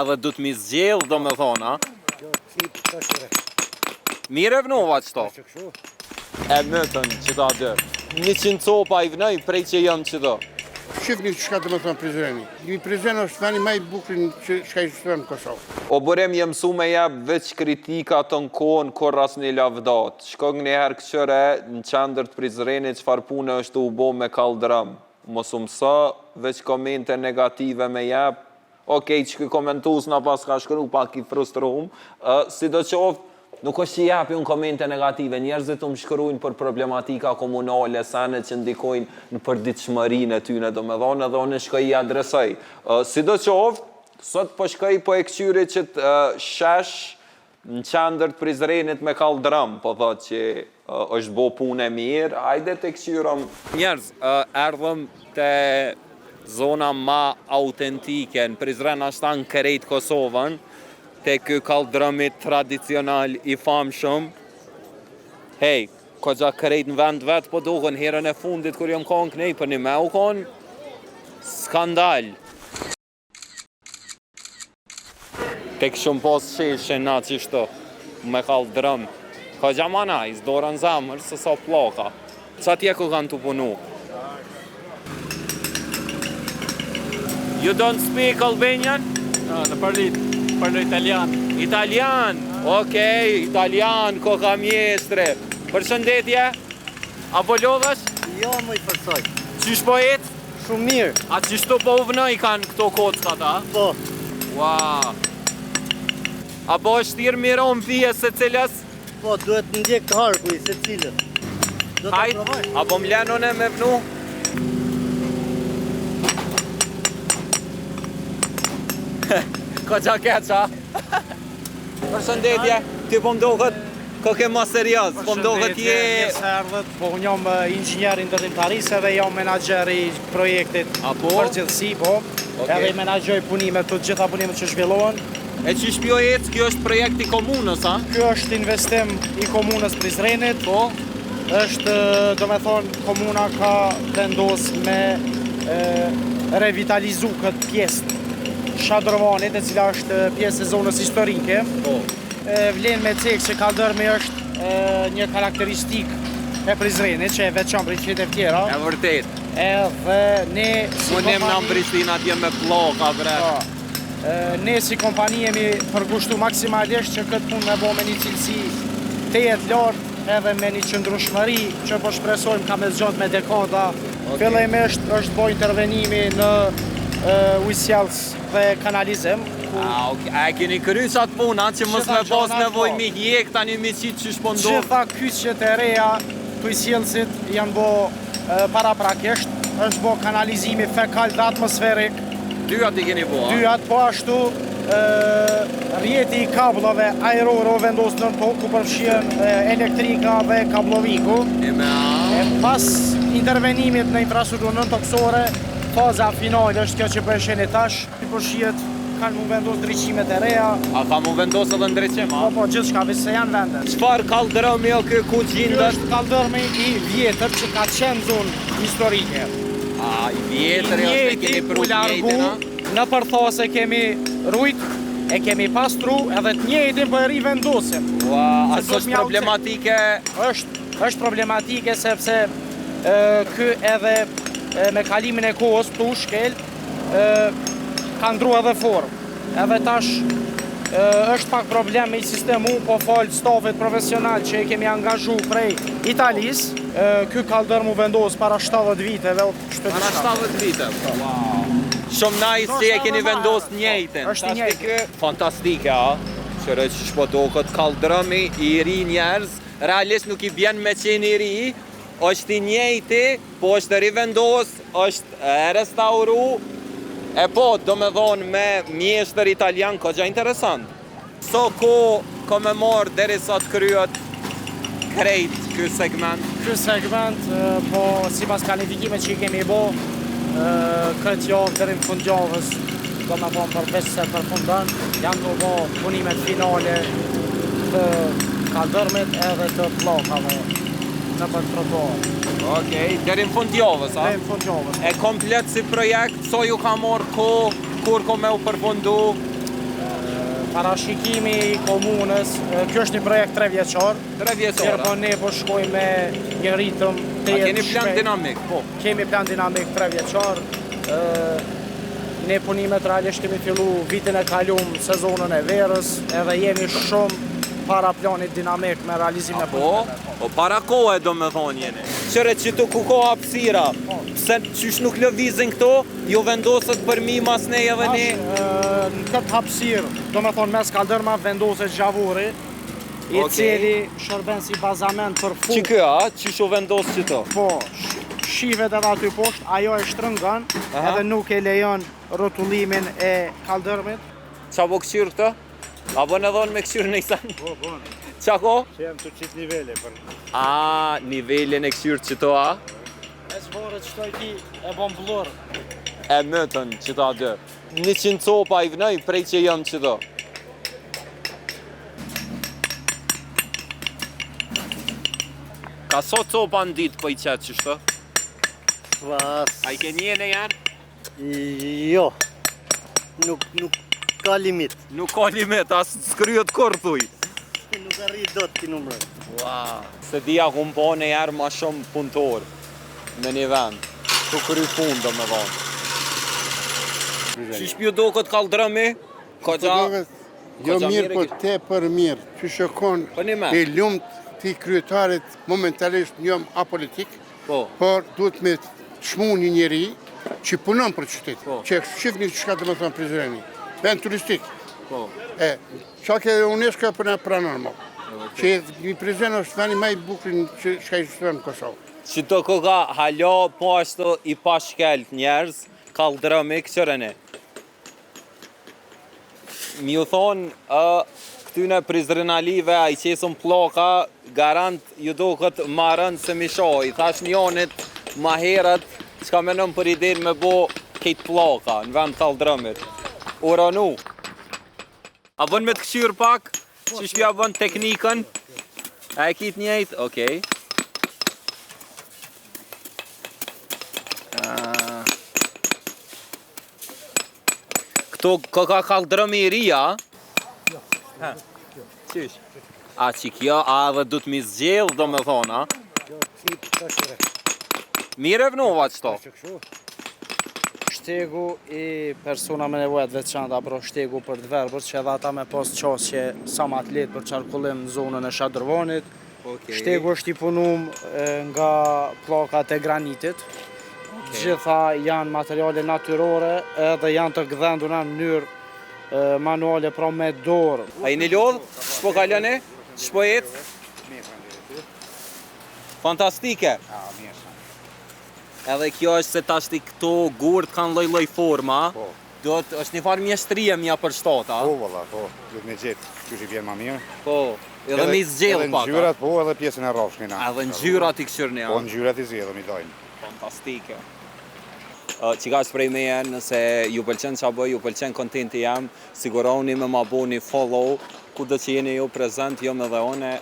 dhe du të mi zgjell, do me thona. Mire vnova qëto? E mëtën që ta dë. 100 copa i vnoj prej që jam që do. Shifni çka do të thonë Prizreni. Prizreni është veni më i bukur që çka ekziston në Kosovë. O burem jem su me jep veç kritika të në kohën kur ras një lavdat. Shkog njëherë këqëre në qendër të Prizrenit çfarë pune është u bo me kaldrëm. Mos u mësa, veç komente negative me jep. Okej, që komentus na pas ka shkru, pak i frustrum. Si do qoftë, nuk është që japi unë komente negative, njerëzit më shkrujnë për problematika komunale, sene që ndikojnë në përditshmërinë e tyne, do me thonë edhe unë shkoj i adresoj. Si do qoftë, sot po shkoj po e këqyri që të shesh në qendër të Prizrenit me kaldrëm, po thot që është bo punë e mirë, hajde të këqyrëm. Njerëz, erdhëm të zona ma autentike, në Prizren ashta në krejt Kosovën, te ky kaldrëmit tradicional i famshëm. Hej, ko gja krejt në vend vetë po duhen herën e fundit kur jom konë kënej, për një me u konë skandal. Tek shumë pos sheshen na qishto me kaldrëm. Ko gja ma najs, dorën zemër, se so ploka. Qa tje ku kanë të punu? You don't speak Albanian? Në parlo italian. Italian, okej, italian, koka mjestre. Përshëndetje, apo lodhësh? Jo, më i përsoj. Qysh po jetë? Shumë mirë. A qishto po uvnoj kanë këto kockat, a? Po. Ua. Apo është tirë miron pije se cilës? Po, duhet në ndjek të harku i se cilës. Do të Hajt, provoj. apo mlenon e me vnu? Ko qa keqa? Përshëndetje, ti po mdohet ko ke ma serios, po mdohet je... Po unë jam inxhinier ndërtimtarisë dhe jam menaxher i projektit përgjithësi, po. Edhe menaxhoj punimet, të gjitha punimet që zhvillohen. E që shpjo jetë, kjo është projekt i komunës, a? Kjo është investim i komunës Prizrenit, po. Është, do me thonë, komuna ka vendos me revitalizu këtë pjesë Shadrovanit, e cila është pjesë e zonës historike. Vlen me cek që kaldrëmi është një karakteristik e Prizrenit, që e veçan për qytete tjera. E vërtet. Edhe ne si kompani... Unë në Prishtinë atje me ploka, bre. Ne si kompani jemi përkushtu maksimalisht që këtë punë me bo me një cilësi të jetë lartë edhe me një qëndrueshmëri që po shpresojmë ka me zgjat me dekada. Fillimisht është bo intervenimi në ujësjellës dhe kanalizim. A e keni kryq atë puna që mos me pas nevoj mi hjek tani mi qitë që shpondon? Gjitha kyçet e reja të ujësjellësit janë bo paraprakisht, është bo kanalizimi fekal dhe atmosferik. Dyat i keni bo, a? Dyat, po ashtu rjeti i kablove aerore u vendos në tokë ku përfshien elektrika dhe kabloviku. Pas intervenimit në infrastrukturën toksore, faza finale është kjo që përsheni tash, i përshiet kanë mu vendos ndryqimet e reja. A ka mu vendos edhe ndryqim, a? Po, gjithë shka, vise janë vendet. Qfar kaldrëmi o kë ku gjindët? Kjo është kaldrëmi i vjetër që ka qenë zonë historike. A, i vjetër e është e keni pru njëjtën, a? Në përthose kemi rujt, e kemi pastru edhe të njëjtin për rivendosim. Ua, asë është problematike? është problematike sepse kë edhe me kalimin e kohës të shkel ka ndru edhe formë. Edhe tash është pak problem me i sistemu, po falë stafit profesional që e kemi angazhu prej Italis. Ky kaldrëm u vendos para 70 viteve. Para 70 viteve? Shumë najs që e keni vendos njëjtën. është njëjtë. Fantastike, a? Qërë që shpoto këtë kaldrëmi i ri njerëz, realisht nuk i bjen me qenë i ri, është i njëjti, po është rivendos, është restauru, e po, do me thonë me mjeshtër italian, ko gja interesant. So ko me morë deri sot kryet krejt ky segment? Ky segment, po si pas planifikime që i kemi bo, këtë javë deri në fund javës, do me thonë përveç se përfundan, janë do bo punimet finale të kaldrëmit edhe të pllokave në për trotuar. Okej, deri në fund javës, a? Deri në fund javës. E komplet si projekt, so ju ka morë kur ko me u përfundu? parashikimi i komunës, kjo është një projekt 3 vjeçar. 3 vjeçara. Po ne po shkoj me një ritëm të A keni plan dinamik? Po, kemi plan dinamik 3 vjeçar. Ne punimet realisht kemi fillu vitin e kalum sezonën e verës, edhe jemi shumë para planit dinamik me realizimin e punimeve. Po, para kohë do me thonë jeni. Qëre që të ku ka hapësira, pse qysh nuk lëvizin këto, ju vendoset për mi mas ne edhe ne? Në këtë hapësirë, do me thonë mes kaldërma vendoset gjavuri, i cili shërben si bazament për Që kjo, qysh u vendos që to? Po, shivet edhe aty poshtë, ajo e shtrëngan, edhe nuk e lejon rrotullimin e kaldërmit. Qa po këqyrë këto? A bën edhe me këqyrë në isan? Po, bon. Qa ko? Që jam të qitë nivele për... A, nivelin e këqyrë që to, a? E zbore që to i ki e bon vlorë. E mëtën që ta dë. 100 copa i vënoj prej që jam që to. Ka so copa në ditë për i qëtë që shto? Pas... A i ke njene janë? Jo. Nuk ka limit. Nuk ka limit, as s'kryot kur thuj. Nuk arrit do të ti numrën. Wow. Se dhja ku më po në jarë ma shumë punëtor me një vend. Ku kry punë do me vonë. Që shpju do këtë kaldrëmi? Ka gja... Jo mirë, po te për mirë. Që shokon e lumt të kryetarit momentalisht njëm apolitik, por duhet me shmu një njeri që punon për qytet, që shifni që shka të më thonë prizreni. Vend turistik. Qa ke UNESCO për në pranormal. Që një prizren është veni maj bukrin që shka i shtuar në Kosovë. Që të koka halo po ashtu i pashkelt njerëz, kaldrëmi këqërëni. Mi ju thonë, këtyne prizrenalive, a i qesën ploka, garant ju do këtë marën se mi shoj. Thash njonit ma herët, që ka menëm për idin me bo këtë ploka në vend kaldrëmit. Uranu. A bën me të këshyrë pak, që shpja bën teknikën. A e kitë njejtë? Okej. Këto ka kaldrëmi i ria? Jo. Qysh? A që kjo, a dhe du të mi zgjellë, do me thonë, a? Jo, si të shire. Mire vnova qëto? Shtegu i persona me nevojat veçanta, pro shtegu për të verbër, që edhe ata me pas qasje sa më atlet për qarkullim në zonën e Shadrvanit. Shtegu është i punum nga plakat e granitit. Gjitha janë materiale natyrore edhe janë të gdhenduna në mënyrë manuale, pra me dorë. A i një lodhë? Shpo kalëne? Shpo jetë? Fantastike! Edhe kjo është se tashti këto gurt kanë lloj-lloj forma. Do të është një farë mjeshtrie mja për shtata. Po, valla, po. Duhet me gjetë që vjen më mirë. Po, edhe me zgjellë pak. Edhe ngjyrat po, edhe pjesën e rrafshën na. Edhe ngjyrat i këshirni. Po, ngjyrat i zgjedhëm i dajnë. Fantastike. Qika shprej meje, nëse ju pëlqen qa bëj, ju pëlqen kontenti jam, siguroni me ma bo një follow, ku do që jeni ju prezent, jo me dhe one.